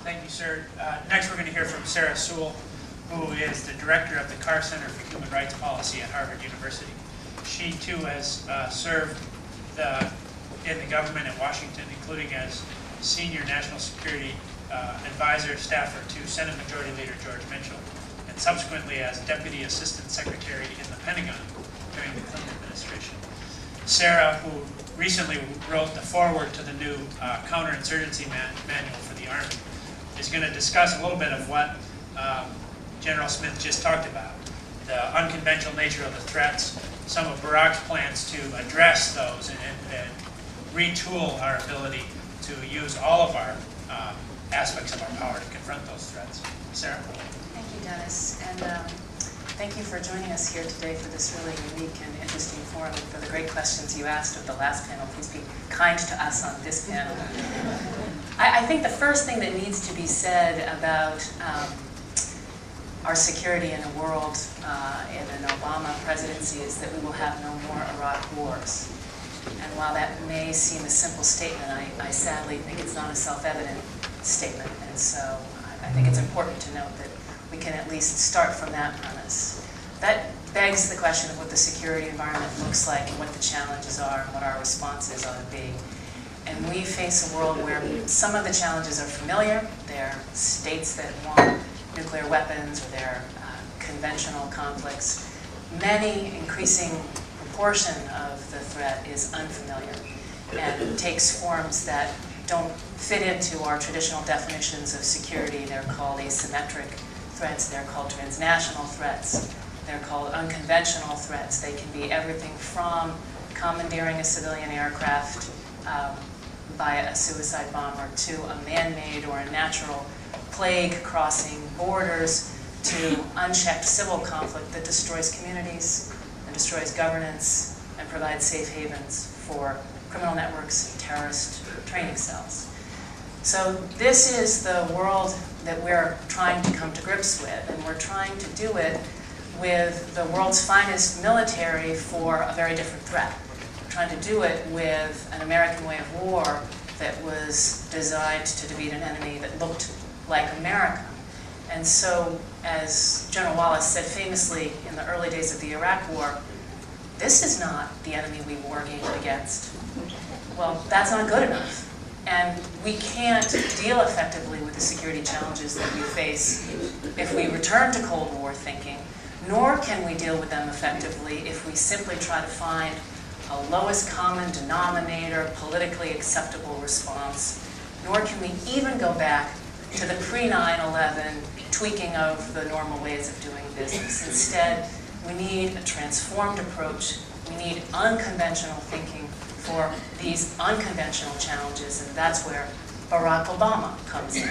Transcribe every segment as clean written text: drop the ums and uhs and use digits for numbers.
Thank you, sir. Next, we're going to hear from Sarah Sewell, who is the director of the Carr Center for Human Rights Policy at Harvard University. She, too, has served in the government in Washington, including as senior national security advisor staffer to Senate Majority Leader George Mitchell, and subsequently as deputy assistant secretary in the Pentagon during the Clinton administration. Sarah, who recently wrote the foreword to the new counterinsurgency manual for the Army, is going to discuss a little bit of what General Smith just talked about, the unconventional nature of the threats, some of Barack's plans to address those and retool our ability to use all of our aspects of our power to confront those threats. Sarah? Thank you, Dennis. And thank you for joining us here today for this really unique and interesting forum and for the great questions you asked of the last panel. Please be kind to us on this panel. I think the first thing that needs to be said about our security in a world in an Obama presidency is that we will have no more Iraq wars. And while that may seem a simple statement, I sadly think it's not a self-evident statement. And so I think it's important to note that we can at least start from that premise. That begs the question of what the security environment looks like and what the challenges are and what our responses ought to be. And we face a world where some of the challenges are familiar. They're states that want nuclear weapons, or they're conventional conflicts. Many increasing proportion of the threat is unfamiliar and takes forms that don't fit into our traditional definitions of security. They're called asymmetric threats, they're called transnational threats, they're called unconventional threats. They can be everything from commandeering a civilian aircraft by a suicide bomber to a man-made or a natural plague crossing borders to unchecked civil conflict that destroys communities and destroys governance and provides safe havens for criminal networks and terrorist training cells. So this is the world that we're trying to come to grips with, and we're trying to do it with the world's finest military for a very different threat. We're trying to do it with an American way of war that was designed to defeat an enemy that looked like America. And so, as General Wallace said famously in the early days of the Iraq War, this is not the enemy we wargamed against. Well, that's not good enough. And we can't deal effectively with the security challenges that we face if we return to Cold War thinking, nor can we deal with them effectively if we simply try to find a lowest common denominator, politically acceptable response, nor can we even go back to the pre-9/11 tweaking of the normal ways of doing business. Instead, we need a transformed approach. We need unconventional thinking for these unconventional challenges, and that's where Barack Obama comes in.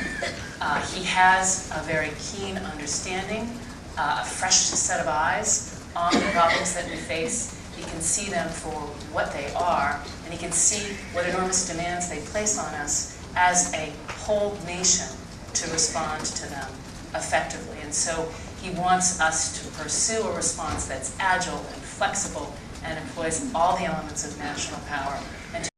He has a very keen understanding, a fresh set of eyes on the problems that we face. He can see them for what they are, and he can see what enormous demands they place on us as a whole nation to respond to them effectively. And so he wants us to pursue a response that's agile and flexible and employs all the elements of national power, and